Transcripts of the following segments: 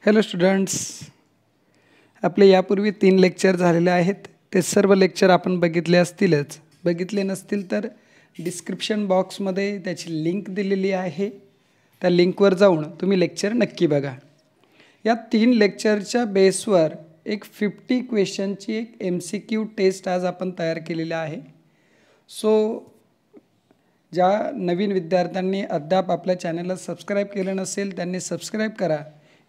Hello students, आपले यापूर्वी 3 lecture झालेले आहेत. ते सर्व लेक्चर आपण बघितले असतीलच. बघितले नसतील तर डिस्क्रिप्शन बॉक्समध्ये त्याची लिंक दिलेली आहे. त्या लिंकवर जाऊन तुम्ही लेक्चर नक्की बघा. या 3 लेक्चरच्या बेसवर एक 50 क्वेश्चनची एक MCQ टेस्ट आज आपण तयार केलेली आहे. सो ज्या नवीन विद्यार्थ्यांनी अद्याप आपल्या चॅनलला सबस्क्राईब केलं नसेल त्यांनी सबस्क्राईब करा,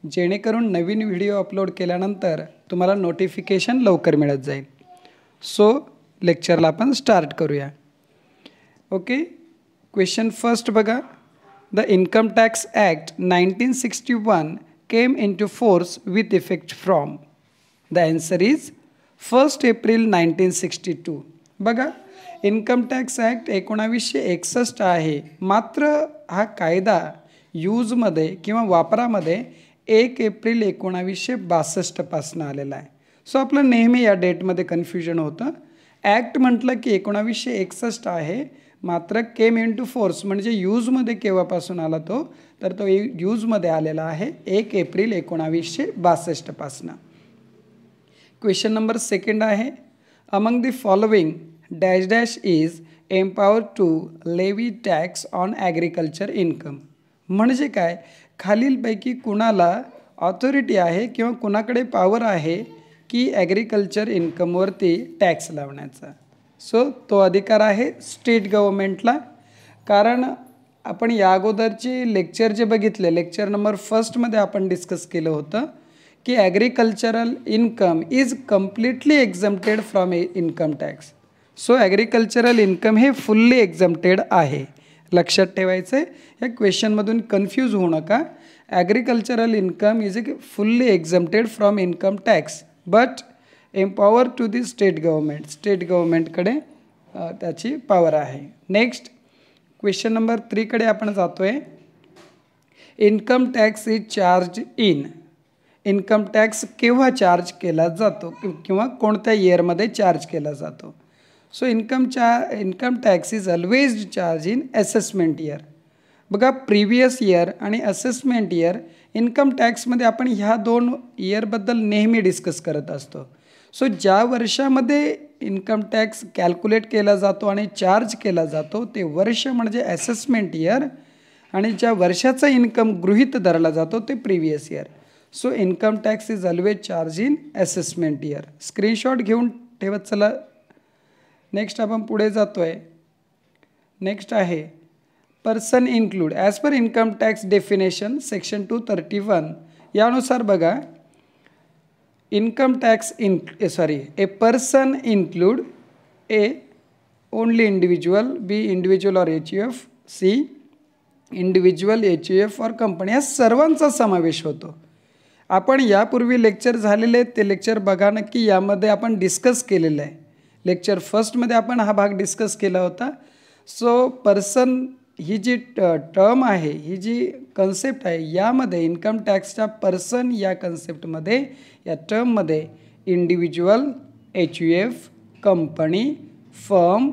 जेणेकरून नवीन व्हिडिओ अपलोड केल्यानंतर तुम्हाला नोटिफिकेशन लवकर मिळत जाईल. सो लेक्चरला आपण स्टार्ट करूया. ओके, क्वेश्चन फर्स्ट बघा. The income tax act 1961 came into force with effect from. The answer is 1 April 1962. बघा, इन्कम टॅक्स ॲक्ट 1961 आहे, मात्र हा कायदा यूजमध्ये किंवा वापरामध्ये 1 एप्रिल 1962 पासून आलेला आहे. सो आपलं नेहमी या डेटमध्ये कन्फ्युजन होतं. ॲक्ट म्हटलं की 1961 आहे, मात्र केम इन टू फोर्स म्हणजे यूजमध्ये केव्हापासून आला तो, तर तो यूजमध्ये आलेला आहे 1 एप्रिल 1962 पासून. क्वेश्चन नंबर सेकंड आहे. Among the following dash dash is empowered to levy tax on agriculture income. म्हणजे काय, खालीलपैकी कुणाला ऑथॉरिटी आहे किंवा कुणाकडे पॉवर आहे की ॲग्रिकल्चर इन्कमवरती टॅक्स लावण्याचा. सो तो अधिकार आहे स्टेट गव्हर्मेंटला. कारण आपण या अगोदरचे लेक्चर जे बघितले, लेक्चर नंबर 1मध्ये आपण डिस्कस केलं होतं की agricultural income is completely exempted from income tax. So agricultural income हे फुल्ली एक्झम्प्टेड आहे. लक्षात ठेवायचं आहे, या क्वेश्चनमधून कन्फ्यूज होऊ नका. Agricultural income is fully exempted from income tax but empower to the state government. State गव्हर्मेंटकडे त्याची पॉवर आहे. नेक्स्ट क्वेश्चन नंबर 3कडे आपण जातो आहे. Income tax is charge in. Income tax केव्हा चार्ज केला जातो किंवा कोणत्या इयरमध्ये चार्ज केला जातो. So income tax is always charge in assessment year. बघा, प्रिव्हियस इयर आणि असेसमेंट इयर इन्कम टॅक्समध्ये आपण ह्या 2 इयरबद्दल नेहमी डिस्कस करत असतो. सो ज्या वर्षामध्ये इन्कम टॅक्स कॅल्क्युलेट केला जातो आणि चार्ज केला जातो ते वर्ष म्हणजे असेसमेंट इयर, आणि ज्या वर्षाचा इन्कम गृहीत धरला जातो ते previous year. So income tax is always charge in assessment year. Screenshot घेऊन ठेवत चला. नेक्स्ट आपण पुढे जातो आहे. नेक्स्ट आहे person include. As per income tax definition section 231 यानुसार बघा, income tax A person include A only individual, B individual और HUF, सी इंडिव्हिज्युअल, HUF और कंपनी, या सर्वांचा समावेश होतो. आपण यापूर्वी लेक्चर झालेले ते लेक्चर बघा नक्की. यामध्ये आपण डिस्कस केलेलं आहे. लेक्चर 1मध्ये आपण हा भाग डिस्कस केला होता. सो पर्सन ही जी टर्म आहे, ही जी कन्सेप्ट आहे, यामध्ये इन्कम टॅक्सच्या पर्सन या कन्सेप्टमध्ये, या टर्ममध्ये individual, HUF, company, firm,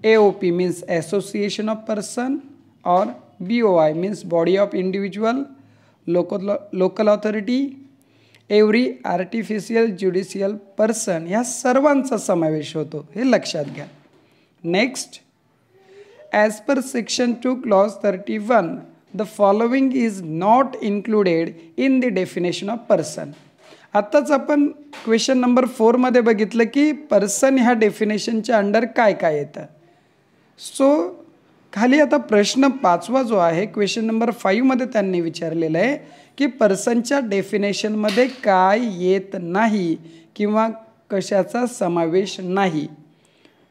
AOP means association of person और BOI means body of individual, local authority, every artificial judicial person, ह्या सर्वांचा समावेश होतो. हे लक्षात घ्या. Next, as per section 2 clause 31 the following is not included in the definition of person. आत्ताच आपण क्वेश्चन नंबर 4मध्ये बघितलं की पर्सन ह्या डेफिनेशनच्या अंडर काय काय येतं. सो खाली आता प्रश्न 5वा जो आहे क्वेश्चन नंबर 5मध्ये त्यांनी विचारलेलं आहे की पर्सनच्या डेफिनेशनमध्ये काय येत नाही किंवा कशाचा समावेश नाही.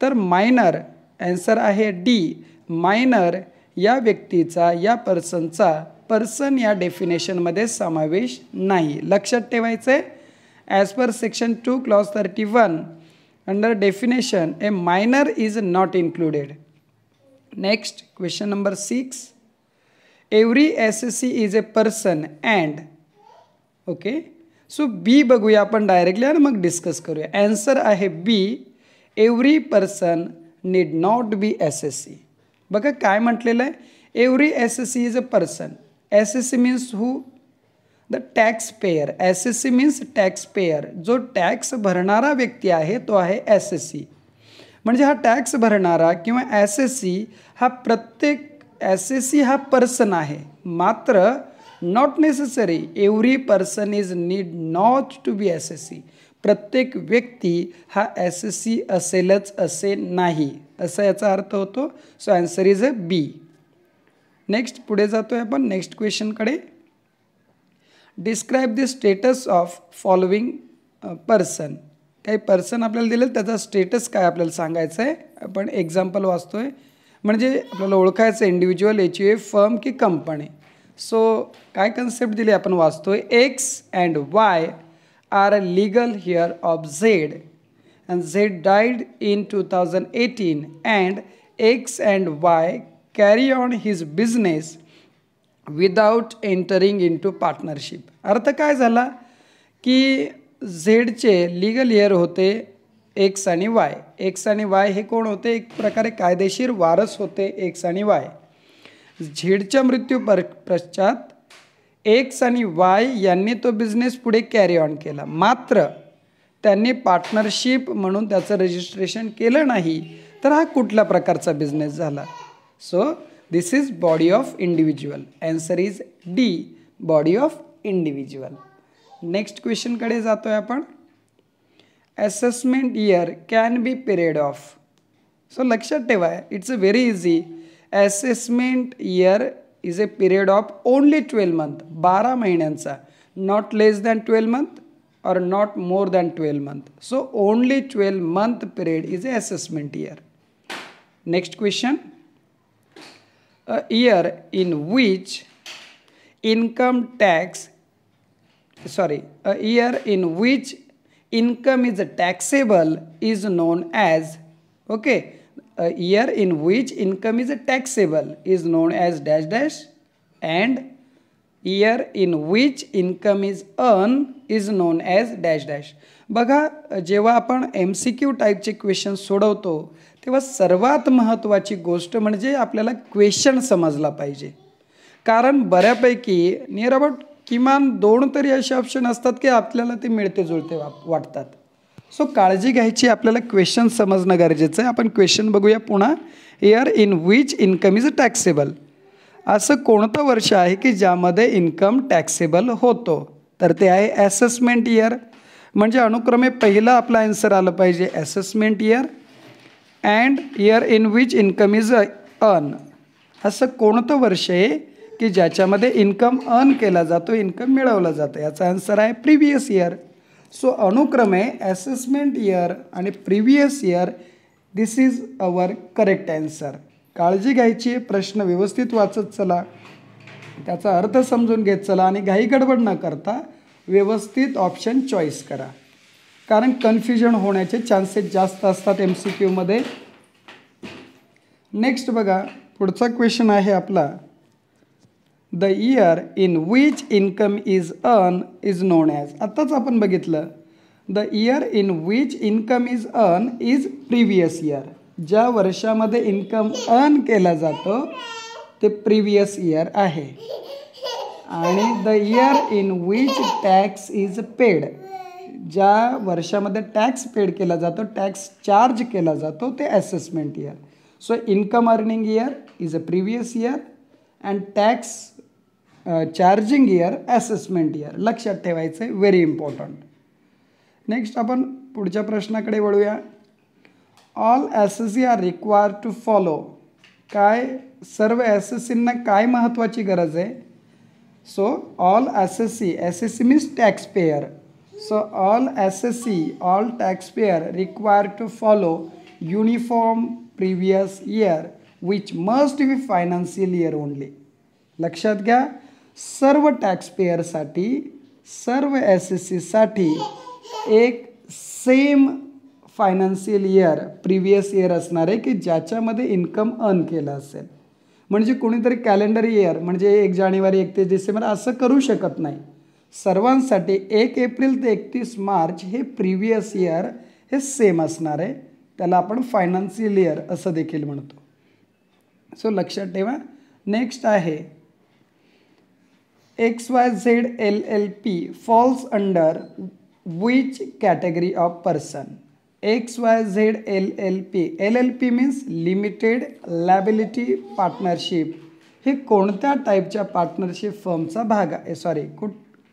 तर मायनर, ॲन्सर आहे डी, मायनर या व्यक्तीचा, या पर्सनचा पर्सन या डेफिनेशनमध्ये समावेश नाही. लक्षात ठेवायचं आहे. As per section 2 clause 31 under definition a minor is not included. Next question number 6. Every SSC is a person and. Okay, so B बघूया आपण डायरेक्टली आणि मग डिस्कस करूया. ॲन्सर आहे B, every person need not be SSC. बघा काय म्हटलेलं आहे, एव्हरी SSC is a person. SSC means who, the tax payer. S S C means tax payer. जो टॅक्स भरणारा व्यक्ती आहे तो आहे एस एस सी. म्हणजे हा टॅक्स भरणारा किंवा एस एस सी हा प्रत्येक एस एस सी हा पर्सन आहे. मात्र not necessary every person is need not to be S S C. प्रत्येक व्यक्ती हा एस एस सी असेलच असे नाही, असा याचा अर्थ होतो. So answer is a B. Next पुढे जातोय आपण नेक्स्ट क्वेश्चनकडे. Describe the status of following person. काही पर्सन आपल्याला दिलं त्याचा स्टेटस काय आपल्याला सांगायचं आहे. आपण एक्झाम्पल वाचतोय म्हणजे आपल्याला ओळखायचं individual, H U F, firm की कंपनी. सो काय कन्सेप्ट दिली आपण वाचतोय. X and Y are legal heir of Z and Z died in 2018 and X and Y carry on his business without entering into partnership. अर्थ काय झाला की झेडचे लीगल इयर होते एक्स आणि वाय. एक्स आणि वाय हे कोण होते, एक प्रकारे कायदेशीर वारस होते एक्स आणि वाय. झेडच्या मृत्यू पश्चात एक्स आणि वाय यांनी तो बिझनेस पुढे कॅरी ऑन केला. मात्र त्यांनी पार्टनरशिप म्हणून त्याचं रजिस्ट्रेशन केलं नाही. तर हा कुठल्या प्रकारचा बिझनेस झाला. So this is body of individual. Answer is D, body of individual. Next क्वेश्चनकडे जातोय आपण. Assessment year can be period of. So लक्षात ठेवा it's a very easy. Assessment year is a period of only 12 month, 12 महिन्यांचा. Not less than 12 month or not more than 12 months. So only 12 month period is a assessment year. Next question. A year in which income is taxable is known as, okay, a year in which income is taxable is known as dash dash, and year in which income is earned is known as dash dash. बघा जेव्हा आपण MCQ टाईपचे question सोडवतो तेव्हा सर्वात महत्त्वाची गोष्ट म्हणजे आपल्याला क्वेश्चन समजला पाहिजे. कारण बऱ्यापैकी नियर अबाउट किमान 2 तरी असे ऑप्शन असतात की आपल्याला ते मिळते जुळते वाटतात. सो काळजी घ्यायची, आपल्याला क्वेश्चन समजणं गरजेचं आहे. आपण क्वेश्चन बघूया पुन्हा. Year in which income is taxable. असं कोणतं वर्ष आहे की ज्यामध्ये इन्कम टॅक्सेबल होतो, तर ते आहे असेसमेंट इयर. म्हणजे अनुक्रमे पहिलं आपलं आन्सर आलं पाहिजे assessment year and year in which income is earn. असं कोणतं वर्ष आहे की ज्याच्यामध्ये इन्कम अर्न केला जातो, इन्कम मिळवलं जातं. याचा आन्सर आहे प्रिव्हियस इयर. सो अनुक्रमे असेसमेंट इयर आणि previous year, this is our correct answer. काळजी घ्यायची, प्रश्न व्यवस्थित वाचत चला, त्याचा अर्थ समजून घेत चला आणि घाई गडबड न करता व्यवस्थित ऑप्शन चॉईस करा. कारण कन्फ्युजन होण्याचे चान्सेस जास्त असतात MCQमध्ये. नेक्स्ट बघा पुढचा क्वेश्चन आहे आपला. The year in which income is earn is non as. आत्ताच आपण बघितलं the year in which income is earn is previous year. ज्या वर्षामध्ये इन्कम अर्न केला जातो ते प्रिव्हियस इयर आहे. आणि the year in which tax is paid, ज्या वर्षामध्ये टॅक्स पेड केला जातो, टॅक्स चार्ज केला जातो, ते assessment year. So income earning year is a previous year and tax charging year assessment year. लक्षात ठेवायचं आहे, व्हेरी इम्पॉर्टंट. नेक्स्ट आपण पुढच्या प्रश्नाकडे वळूया. All SSC are required to follow. काय सर्व SSCना काय महत्त्वाची गरज आहे. So all SSC means tax payer. So all SSC, all tax payer required to follow uniform previous year which must be financial year only. लक्षात घ्या, सर्व टॅक्स पेयरसाठी, सर्व SSCसाठी एक same financial year previous year असणार आहे की ज्याच्यामध्ये इन्कम अर्न केलं असेल. म्हणजे कोणीतरी कॅलेंडर इयर म्हणजे 1 जानेवारी 31 डिसेंबर असं करू शकत नाही. सर्वांसाठी 1 एप्रिल ते 31 मार्च हे प्रिव्हियस इयर हे सेम असणार आहे. त्याला आपण फायनान्शियल इयर असं देखील म्हणतो. सो लक्षात ठेवा. नेक्स्ट आहे XYZ LLP falls under which category of person? XYZ LLP. LLP means Limited Liability Partnership. हे कोणत्या टाईपच्या पार्टनरशिप फर्मचा भाग आहे,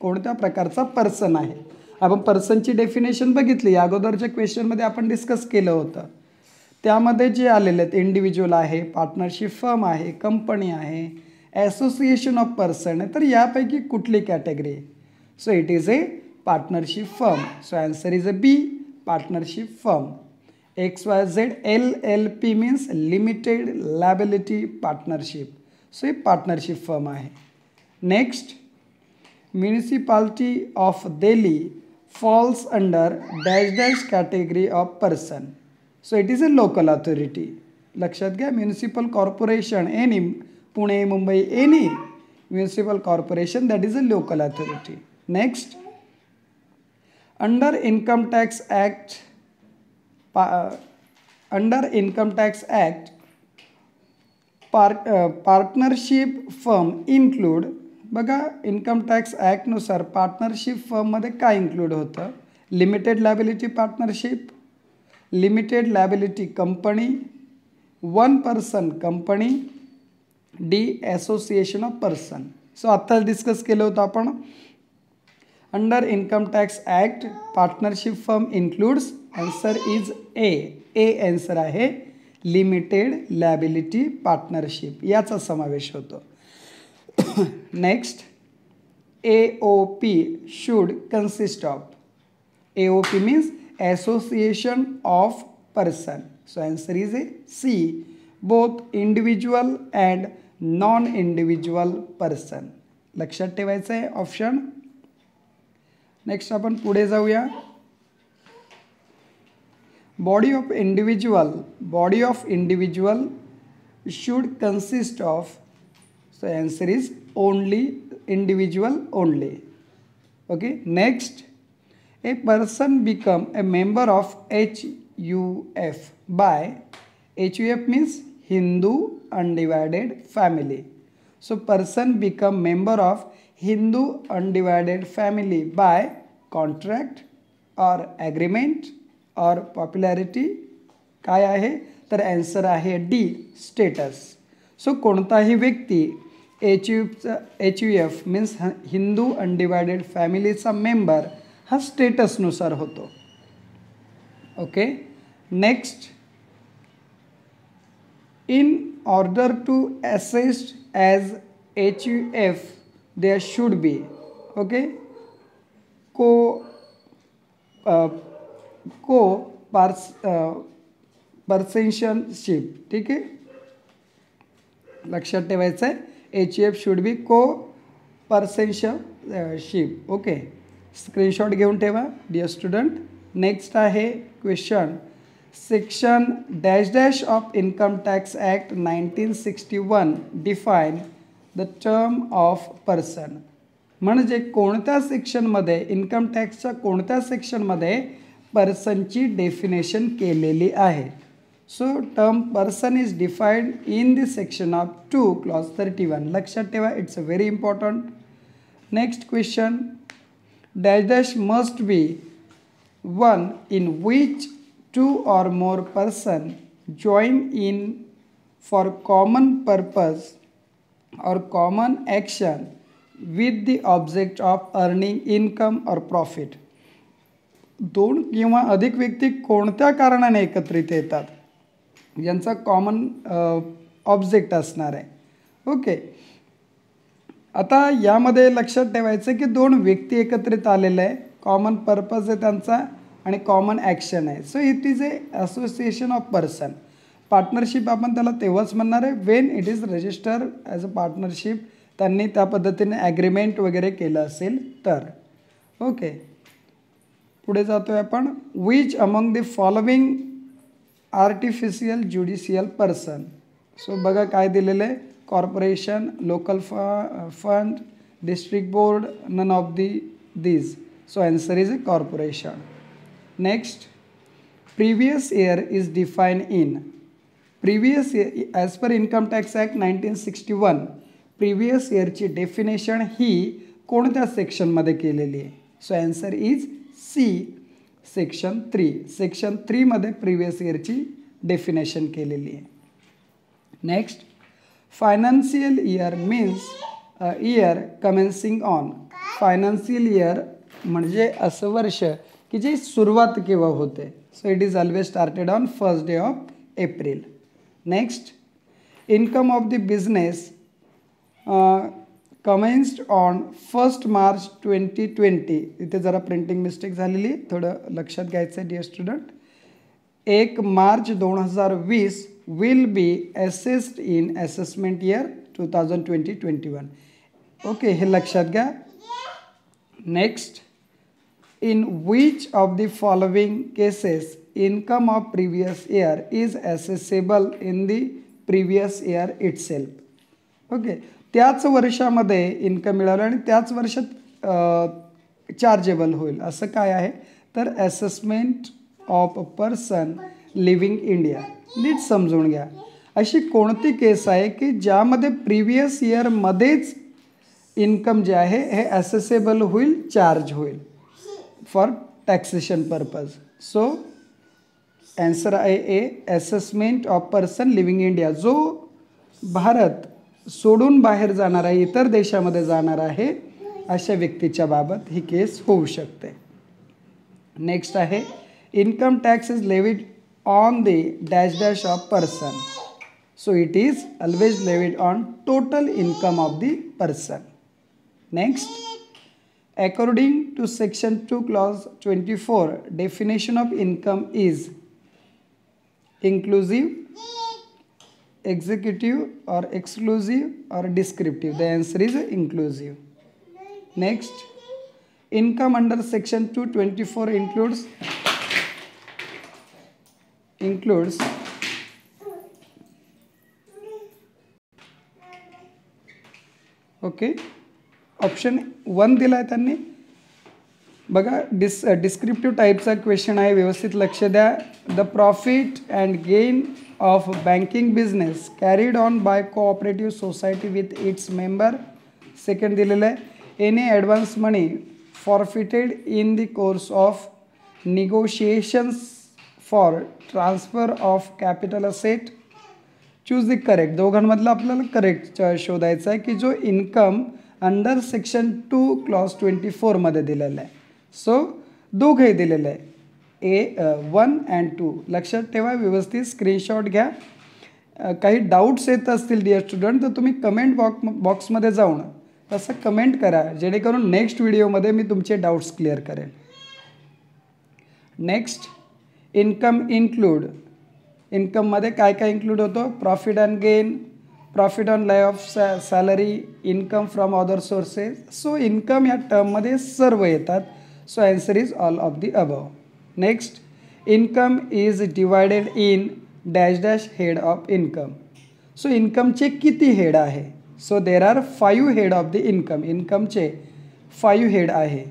कोणत्या प्रकारचा पर्सन आहे. आपण पर्सनची डेफिनेशन बघितली, अगोदरच्या क्वेश्चनमध्ये आपण डिस्कस केलं होतं. त्यामध्ये जे आलेले आहेत इंडिव्हिज्युअल आहे, पार्टनरशिप फर्म आहे, कंपनी आहे, असोसिएशन ऑफ पर्सन आहे. तर यापैकी कुठली कॅटेगरी आहे? So it is a partnership firm. So answer is a B, partnership firm. XYZ LLP means limited liability partnership. So हे पार्टनरशिप फर्म आहे. Next, municipality of Delhi falls under dash dash category of person. So it is a local authority. लक्षात घ्या, municipal corporation any, Pune, Mumbai, any municipal corporation, that is a local authority. Next, under income tax act, partnership firm include. बघा, income tax ॲक्टनुसार partnership फर्ममध्ये काय include होतं? Limited liability partnership, limited liability company, one person company, D association of person. So आत्ताच discuss केलं होतं आपण. Under income tax act partnership firm includes. Answer is A answer आहे limited liability partnership, याचा समावेश होतो. Next, AOP should consist of. AOP means association of person. So answer is a C, both individual and non-individual person. लक्षात ठेवायचं आहे option. Next आपण पुढे जाऊया. Body of individual should consist of. So answer is only individual only. Okay. Next, a person become a member of HUF by, HUF means Hindu Undivided Family. So person become member of Hindu Undivided Family by contract or agreement or popularity. काय आहे? तर answer आहे D, status. So कोणताही व्यक्ती HUF means Hindu undivided फॅमिलीचा member हा स्टेटसनुसार होतो. Okay. Next, in order to assist as HUF there should be. Okay. Personship. ठीक आहे, लक्षात ठेवायचं आहे. HUF शुड बी को पर्सनशिप. ओके, स्क्रीनशॉट घेऊन ठेवा डिअर स्टुडंट. नेक्स्ट आहे question. Section dash dash of income tax act 1961 define the term of person. म्हणजे कोणत्या सेक्शनमध्ये, इन्कम टॅक्सच्या कोणत्या सेक्शनमध्ये पर्सनची डेफिनेशन केलेली आहे? So term person is defined in the section of 2 clause 31. लक्षात ठेवा, it's a very important. Next question. Dash dash must be one in which 2 or more person join in for common purpose or common action with the object of earning income or profit. 2 किंवा अधिक व्यक्ती कोणत्या कारणाने एकत्रित येतात यांचा common object असणार आहे. ओके. आता यामध्ये लक्षात ठेवायचं की 2 व्यक्ती एकत्रित आलेले आहे, कॉमन पर्पज आहे त्यांचा आणि कॉमन ॲक्शन आहे. So it is A association of person. Partnership आपण त्याला तेव्हाच म्हणणार आहे Wien it is register as a partnership, त्यांनी त्या पद्धतीने ॲग्रीमेंट वगैरे केलं असेल तर. ओके, पुढे जातो आहे आपण. Which among the following artificial judicial person. So बघा काय दिलेलं आहे. Corporation, local fund, district board, none of these. So answer is a corporation. Next, previous year is defined in. Previous year, as per Income Tax Act 1961, previous इयरची definition ही कोणत्या सेक्शनमध्ये केलेली आहे? So answer is C, section 3. Section 3 मध्ये previous इयरची definition केलेली आहे. Next, financial year means year commencing on. Financial year म्हणजे असं वर्ष की जे सुरुवात केव्हा होते. So it is always started on first day of April. Next, income of the business commenced on 1 March 2020. इथे जरा प्रिंटिंग मिस्टेक झालेली, थोडं लक्षात घ्यायचं आहे dear student. 1 March 2020 will be assessed in assessment year 2020-21. Okay, हे लक्षात घ्या. Next, in which of the following cases income of previous year is accessible in the previous year itself. Okay, त्याच वर्षामध्ये इन्कम मिळालं आणि त्याच वर्षात चार्जेबल होईल असं काय आहे? तर assessment of a person living India. नीट समजून घ्या, अशी कोणती केस आहे की ज्यामध्ये प्रिव्हियस इयरमध्येच इन्कम जे आहे हे ॲसेसेबल होईल, चार्ज होईल for taxation purpose. So answer आहे A, assessment of person living India. जो भारत सोडून बाहेर जाणार आहे, इतर देशामध्ये जाणार आहे, अशा व्यक्तीच्या बाबत ही केस होऊ शकते. नेक्स्ट आहे, income tax is levied on the dash dash of person. So it is always levied on total income of the person. Next, according to section 2 clause 24, definition of income is inclusive, executive or exclusive or descriptive. The answer is inclusive. Next, income under section 224 includes okay, option 1 दिला आहे त्यांनी. बघा, descriptive टाईपचा question आहे, व्यवस्थित लक्ष द्या. The profit and gain of banking business carried on by cooperative society with its member. Second दिलेलं आहे, any advance money forfeited in the course of negotiations for transfer of capital asset. Choose the correct. दोघांमधलं आपल्याला correct शोधायचं आहे की जो income under section 2 clause 24 मध्ये दिलेलं आहे. सो दोघंही दिलेलं आहे, A1 and 2. लक्षात ठेवा, व्यवस्थित स्क्रीनशॉट घ्या. काही डाऊट्स येत असतील डिअर स्टुडंट तर तुम्ही कमेंट बॉक्समध्ये जाऊन तसं कमेंट करा, जेणेकरून नेक्स्ट व्हिडिओमध्ये मी तुमचे डाऊट्स क्लिअर करेन. Next, income include. इन्कममध्ये काय काय इन्क्लूड होतो? Profit and gain, profit on lieu of salary, income from other sources. So income या टर्ममध्ये सर्व येतात. So answer is all of the above. Next, income is divided in dash dash head of income. So इन्कमचे किती head आहे? So there are 5 head of the income. इन्कमचे 5 head आहे.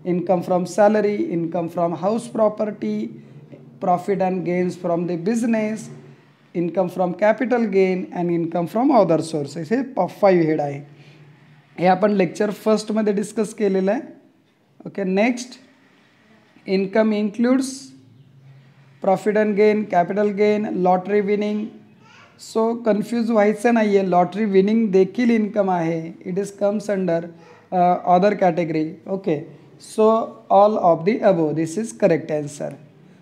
Income from salary, income from house property, profit and gains from the business, income from capital gain and income from other sources. हे 5 head आहे. हे आपण lecture फर्स्टमध्ये discuss केलेलं आहे. Okay, next, income includes profit and gain, capital gain, lottery winning. So confuse व्हायचं नाही आहे, lottery winning देखील इन्कम आहे. It is comes under other category. Okay, so all of the above. This is correct answer.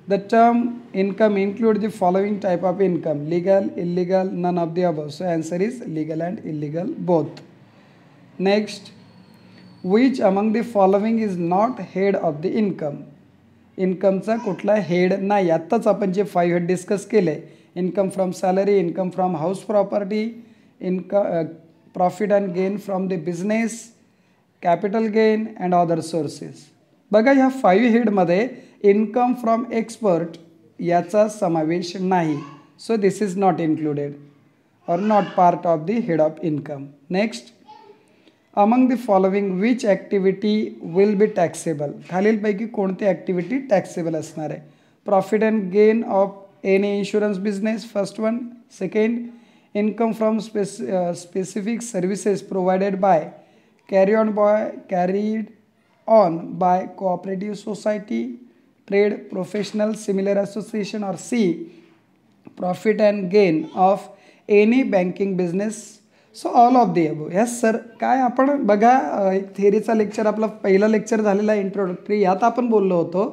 The term income include the following type of income: legal, illegal, none of the above. So answer is legal and illegal both. Next, which among the following is not head of the income? इन्कमचा कुठला head नाही. आत्ताच आपण जे 5 head discuss केले, income from salary, income from house property, income profit and gain from the business, capital gain and other sources. बघा, ह्या 5 हेडमध्ये income from expert याचा समावेश नाही. So this is not included or not part of the head of income. Next, among the following which activity will be taxable? खालीलपैकी कोणती activity taxable असणार आहे? Profit and gain of any insurance business, first one. Second, income from specific services provided by carried on by cooperative society, trade, professional, similar association, or C, profit and gain of any banking business. So all of the above. Yes sir. काय आपण बघा एक थेअरीचा lecture आपला पहिला lecture झालेला आहे introductory. यात आपण बोललो होतो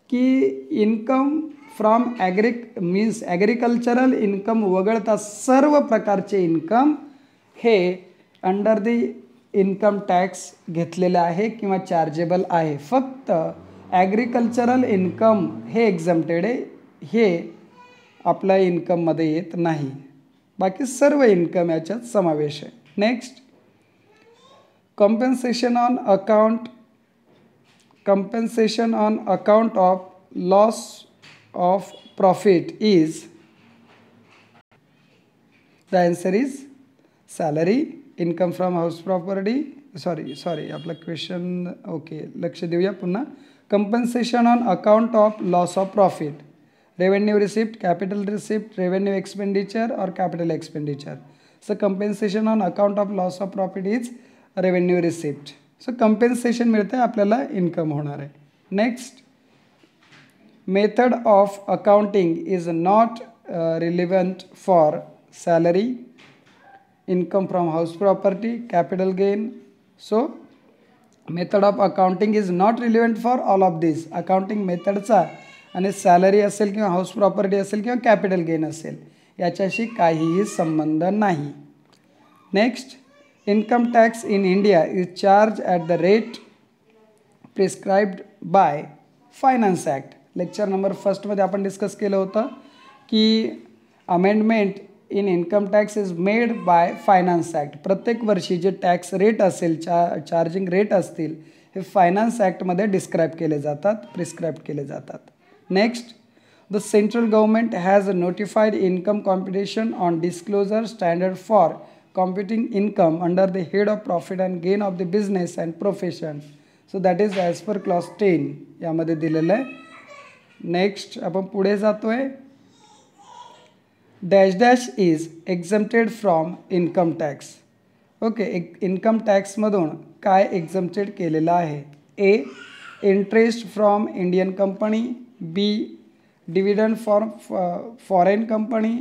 की income from means agricultural income वगळता सर्व प्रकारचे इन्कम हे अंडर दी इन्कम टॅक्स घेतलेलं आहे किंवा चार्जेबल आहे. फक्त ॲग्रिकल्चरल इन्कम हे एक्झम्प्टेड आहे, हे आपल्या इन्कममध्ये येत नाही. बाकी सर्व इन्कम याच्यात समावेश आहे. Next, compensation on account of loss of profit is, the answer is salary, income from house property. Sorry आपला क्वेश्चन ओके, लक्ष देऊया पुन्हा. Compensation on account of loss of profit, revenue receipt, capital receipt, revenue expenditure or capital expenditure. So compensation on account of loss of profit is revenue receipt. So compensation मिळते आपल्याला income होणार आहे. Next, method of accounting is not relevant for salary, income from house property, capital gain. So method of accounting is not relevant for all of this. Accounting मेथडचा आणि salary असेल किंवा house property असेल किंवा capital gain असेल याच्याशी काहीही संबंध नाही. Next, income tax in India is charge at the rate prescribed by finance act. Lecture number फर्स्टमध्ये आपण डिस्कस केलं होतं की amendment in income tax is made by finance act. प्रत्येक वर्षी जे टॅक्स रेट असेल, चार्जिंग रेट असतील, हे फायनान्स ॲक्टमध्ये डिस्क्राईब केले जातात, प्रिस्क्राईब केले जातात. Next, the central government has notified income computation on disclosure standard for computing income under the head of profit and gain of the business and profession. So that is as per clause 10 यामध्ये दिलेलं आहे. Next आपण पुढे जातोय. Dash dash is exempted from income tax. Okay, income टॅक्समधून काय exempted केलेलं आहे? A, interest from Indian company, B, dividend from foreign company,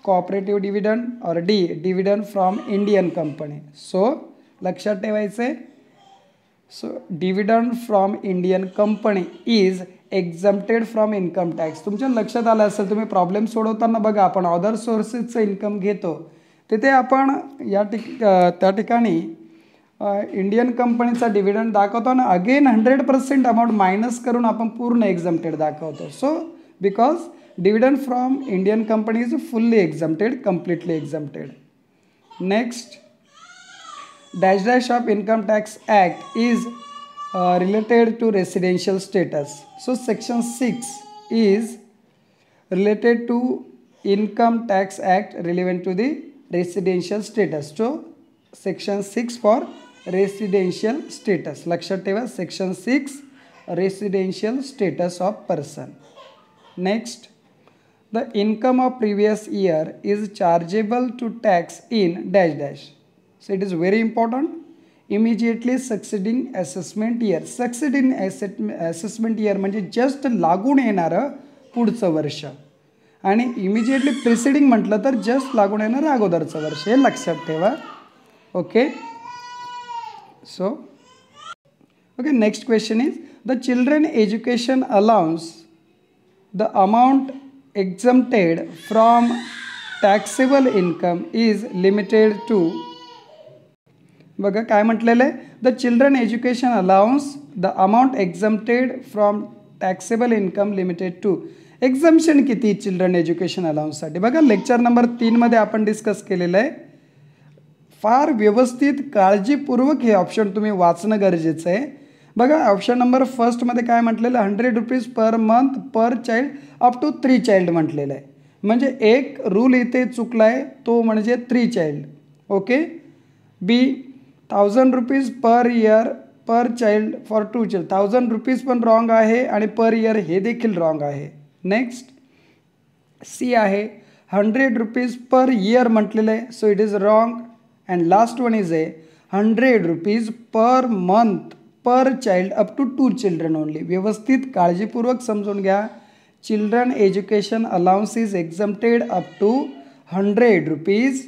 cooperative dividend, or D, dividend from Indian company. So लक्षात ठेवायचे. So dividend from Indian company is exempted from income tax. तुमच्या लक्षात आलं असेल, तुम्ही प्रॉब्लेम सोडवताना बघा आपण अदर सोर्सेसचं इन्कम घेतो, तिथे आपण त्या ठिकाणी इंडियन कंपनीचा डिव्हिडंड दाखवतो आणि अगेन 100% अमाऊंट मायनस करून आपण पूर्ण एक्झम्प्टेड दाखवतो. So because dividend from Indian company is fully exempted, completely exempted. Next, dash dash of income tax act is related to residential status. So section 6 is related to income tax act relevant to the residential status. So section 6 for residential status. लक्षात ठेवा, section 6 residential status of person. Next, the income of previous year is chargeable to tax in dash dash. So it is very important. Immediately succeeding assessment year. Succeeding assessment year म्हणजे just लागून येणारं पुढचं वर्ष, आणि immediately preceding म्हटलं तर just लागून येणारं अगोदरचं वर्ष. हे लक्षात ठेवा. Okay, so okay, next question is the children education allowance, the amount exempted from taxable income is limited to. बघा काय म्हटलेलं आहे, the children education allowance, the amount exempted from taxable income limited to. Exemption किती children education अलाउन्ससाठी? बघा lecture number 3 मध्ये आपण discuss केलेलं आहे. फार व्यवस्थित काळजीपूर्वक हे ऑप्शन तुम्ही वाचणं गरजेचं आहे. बघा ऑप्शन नंबर फर्स्टमध्ये काय म्हटलेलं, 100 rupees per month per child up to 3 child म्हटलेलं आहे. म्हणजे एक रूल इथे चुकला आहे, तो म्हणजे 3 child. Okay. B, 1000 rupees per year per child for 2 child. 1000 rupees पण रॉंग आहे आणि पर इयर हे देखील रॉंग आहे. नेक्स्ट सी आहे 100 रुपीज पर इयर म्हटलेलं आहे, so it is wrong. And last one is 100 rupees per month per child up to 2 children only. व्यवस्थित काळजीपूर्वक समजून घ्या. Children education allowance is exempted up to 100 rupees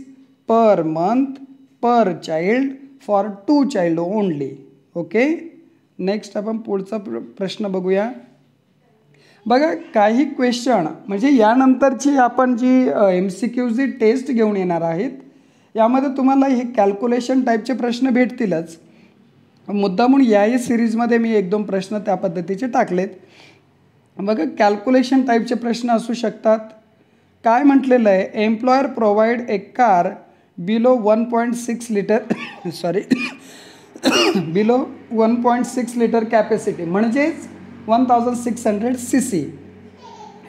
per month per child for 2 child only. Okay, next आपण पुढचा प्रश्न बघूया. बघा, काही क्वेश्चन म्हणजे यानंतरची आपण जी MCQची टेस्ट घेऊन येणार आहेत यामध्ये तुम्हाला हे कॅल्क्युलेशन टाईपचे प्रश्न भेटतीलच. मुद्दामून याही सिरीजमध्ये मी 1-2 प्रश्न त्या पद्धतीचे टाकलेत. बघा, कॅल्क्युलेशन टाईपचे प्रश्न असू शकतात. काय म्हटलेलं आहे, employer provide a car below 1.6 litre sorry below 1.6 litre capacity म्हणजेच 1600 cc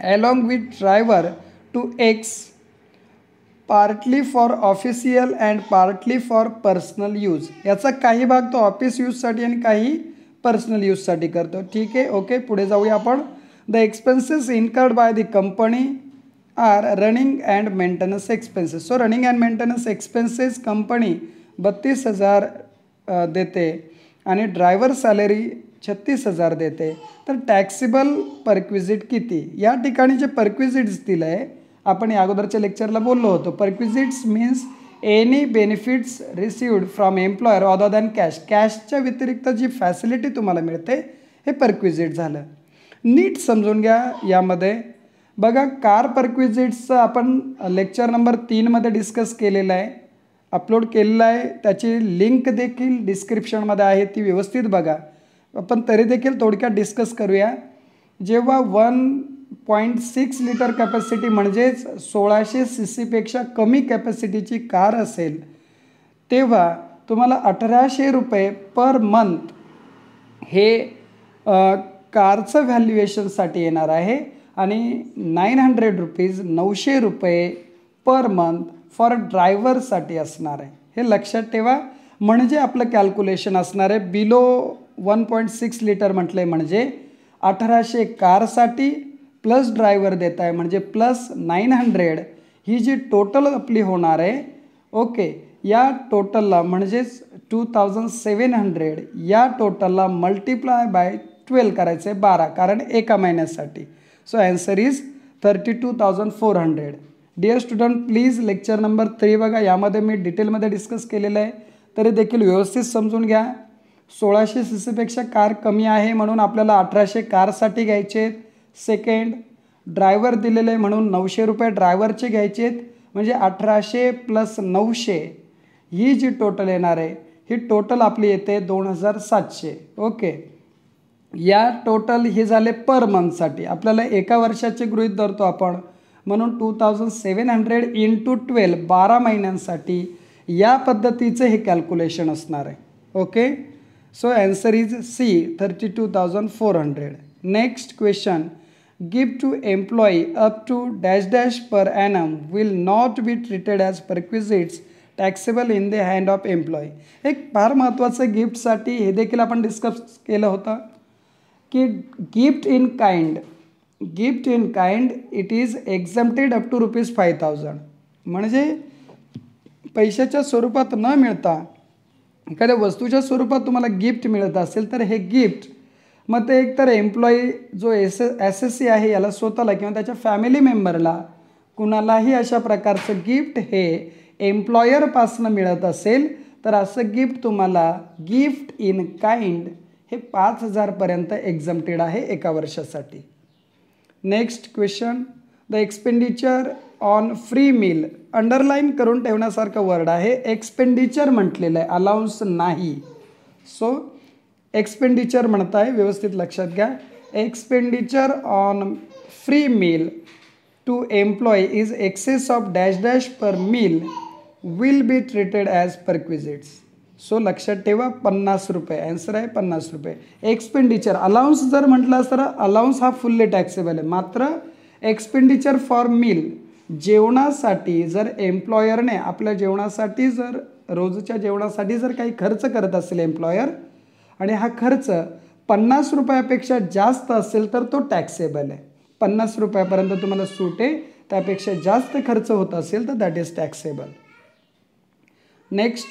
along with driver to ex partly for official and partly for personal use. याचा काही भाग तो ऑफिस यूजसाठी आणि काही पर्सनल यूजसाठी करतो. ठीक आहे, ओके, पुढे जाऊया आपण. The expenses incurred by the company are running and maintenance expenses. So running and maintenance expenses company 32,000 देते आणि ड्रायव्हर सॅलरी 36,000 देते. तर टॅक्सेबल परक्विजिट किती? या ठिकाणी जे परक्विजिट्स दिलं आहे आपण या अगोदरच्या लेक्चरला बोललो होतो. Perquisites means any benefits received from employer other than cash. कॅशच्या व्यतिरिक्त जी फॅसिलिटी तुम्हाला मिळते हे परक्विजिट झालं. नीट समजून घ्या. यामध्ये बघा, कार परक्विजिट्सचं आपण लेक्चर नंबर 3मध्ये डिस्कस केलेलं आहे, अपलोड केलेलं आहे. त्याची लिंक देखील डिस्क्रिप्शनमध्ये आहे, ती व्यवस्थित बघा. आपण तरी देखील थोडक्यात डिस्कस करूया. जेव्हा 1.6 लिटर कॅपॅसिटी म्हणजेच 1600 CCपेक्षा कमी कॅपॅसिटीची कार असेल तेव्हा तुम्हाला 1800 रुपये पर मंथ हे कारचं व्हॅल्युएशनसाठी येणार आहे आणि 900 रुपीज 900 रुपये पर मंथ फॉर ड्रायव्हरसाठी असणार आहे. हे लक्षात ठेवा. म्हणजे आपलं कॅल्क्युलेशन असणार आहे बिलो 1.6 लिटर म्हटलं आहे म्हणजे 1800 कारसाठी प्लस ड्रायव्हर देत आहे म्हणजे प्लस 900 ही जी टोटल आपली होणार आहे. ओके, या टोटलला म्हणजेच 2700 या टोटलला मल्टिप्लाय बाय 12 करायचं आहे 12, कारण एका महिन्यासाठी. So answer is 32,400. Dear student, please lecture number 3 बघा. यामध्ये मी डिटेलमध्ये डिस्कस केलेलं आहे, तरी देखील व्यवस्थित समजून घ्या. 1600 CCपेक्षा कार कमी आहे म्हणून आपल्याला 1800 कारसाठी घ्यायचे आहेत. सेकंड, ड्रायव्हर दिलेले म्हणून 900 रुपये ड्रायव्हरचे घ्यायचे आहेत म्हणजे 1800 प्लस 900 ही जी टोटल येणार आहे ही टोटल आपली येते 2700. ओके, या टोटल हे झाले पर मंथसाठी. आपल्याला एका वर्षाचे गृहीत धरतो आपण म्हणून 2700 इंटू 12 12 महिन्यांसाठी या पद्धतीचे हे कॅल्क्युलेशन असणार आहे. Okay, so answer is C 32,400. Next question, gift to employee up to dash dash per annum will not be treated as perquisites taxable in the hand of employee. एक फार महत्त्वाचं गिफ्टसाठी हे देखील आपण डिस्कस केलं होतं की gift in kind it is exempted up to ₹5,000. म्हणजे पैशाच्या स्वरूपात न मिळता एखाद्या वस्तूच्या स्वरूपात तुम्हाला गिफ्ट मिळत असेल तर हे गिफ्ट मग ते एकतर एम्प्लॉई जो SSC आहे याला स्वतःला किंवा त्याच्या फॅमिली मेंबरला कुणालाही अशा प्रकारचं गिफ्ट हे एम्प्लॉयरपासनं मिळत असेल तर असं गिफ्ट तुम्हाला गिफ्ट इन काइंड हे 5,000पर्यंत एक्झम्प्टेड आहे एका वर्षासाठी. Next question, the expenditure on free meal. Underline करून ठेवण्यासारखं वर्ड आहे. एक्सपेंडिचर म्हटलेलं आहे, अलाउन्स नाही. सो एक्सपेंडिचर म्हणत आहे, व्यवस्थित लक्षात घ्या. Expenditure on free meal to employee is excess of dash dash per meal will be treated as perquisites. So लक्षात ठेवा 50 रुपये. ॲन्सर आहे 50 रुपये. एक्सपेंडिचर अलाउन्स जर म्हटलं तर अलाउन्स हा फुल्ली टॅक्सेबल आहे. मात्र एक्सपेंडिचर फॉर मील जेवणासाठी जर एम्प्लॉयरने आपल्या जेवणासाठी जर रोजच्या जेवणासाठी जर काही खर्च करत असेल एम्प्लॉयर आणि हा खर्च 50 रुपयापेक्षा जास्त असेल तर तो टॅक्सेबल आहे. 50 रुपयापर्यंत तुम्हाला सूट आहे. त्यापेक्षा जास्त खर्च होत असेल तर that is taxable. Next,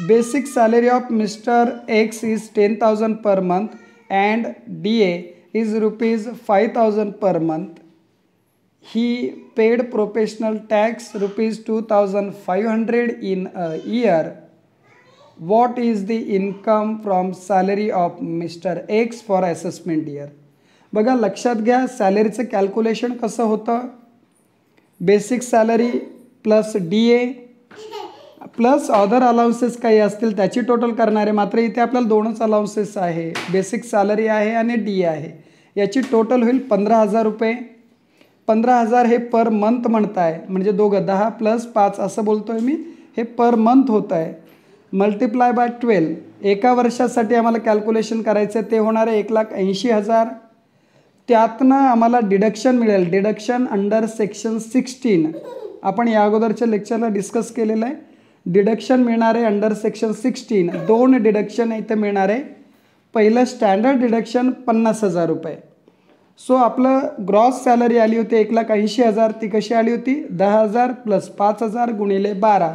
basic salary of mister x is 10,000 per month and DA is ₹5,000 per month. He paid professional tax ₹2,500 in a year. What is the income from salary of Mr. X for assessment year? बघा लक्षात घ्या, सॅलरीचं calculation कसं होतं. Basic salary plus DA plus other allowances काही असतील त्याची total करणारे. मात्र इथे आपल्याला दोनच अलाउन्सेस आहे, बेसिक सॅलरी आहे आणि DA आहे. याची टोटल होईल 15,000 रुपये. 15,000 हे पर मंथ म्हणताय, म्हणजे दोघं 10 + 5 असं बोलतोय मी. हे पर मंथ होत आहे. मल्टिप्लाय बाय 12 एका वर्षासाठी आम्हाला कॅल्क्युलेशन करायचं आहे. ते होणार आहे 1,80,000. त्यातनं आम्हाला डिडक्शन मिळेल. डिडक्शन अंडर सेक्शन 16 आपण या अगोदरच्या लेक्चरला डिस्कस केलेलं आहे. डिडक्शन मिळणार आहे अंडर सेक्शन 16. 2 डिडक्शन इथे मिळणार आहे. पहिलं स्टँडर्ड डिडक्शन 50,000 रुपये. सो आपलं ग्रॉस सॅलरी आली होती 1,80,000. ती कशी आली होती? 10,000 + 5,000 × 12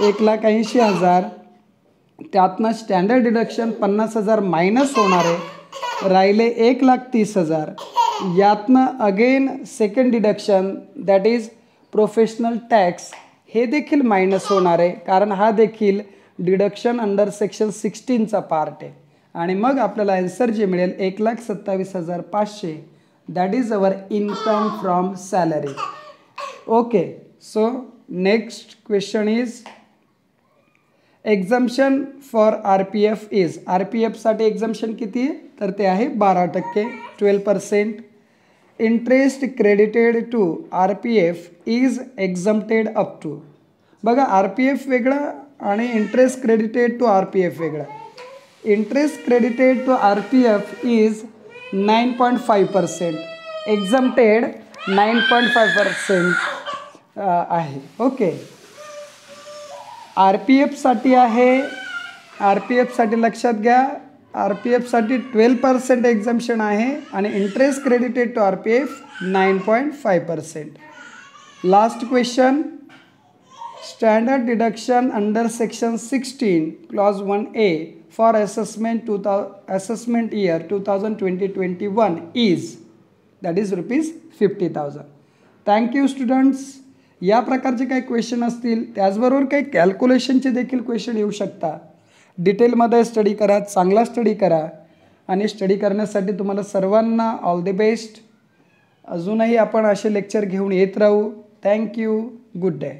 1,80,000. त्यातनं स्टँडर्ड डिडक्शन 50,000 मायनस होणार आहे, राहिले 1,30,000. यातनं again second deduction that is professional tax हे देखील मायनस होणार आहे, कारण हा देखील डिडक्शन अंडर सेक्शन 16चा पार्ट आहे. आणि मग आपल्याला आन्सर जे मिळेल 1,27,500. That is our income from salary. Okay, so next question is exemption for RPF is. RPFसाठी एक्झम्पशन किती आहे? तर ते आहे 12%, 12%. Interest credited to RPF is exempted up to. बघा RPF वेगळं आणि इंटरेस्ट क्रेडिटेड टू RPF वेगळं. Interest credited to RPF is 9.5%, exempted 9.5% आहे. ओके, RPFसाठी आहे. RPFसाठी लक्षात घ्या, RPFसाठी 12% एक्झम्पशन आहे आणि interest credited to RPF 9.5%. Last question, standard deduction under section 16 clause 1A for assessment year 2020-21 is that is ₹50,000. Thank you students. या प्रकारचे काही क्वेश्चन असतील, त्याचबरोबर काही कॅल्क्युलेशनचे देखील क्वेश्चन येऊ शकतात. डिटेलमध्ये स्टडी करा, चांगला स्टडी करा. आणि स्टडी करण्यासाठी तुम्हाला सर्वांना ऑल द बेस्ट. अजूनही आपण असे लेक्चर घेऊन येत राहू. थँक्यू. Good day.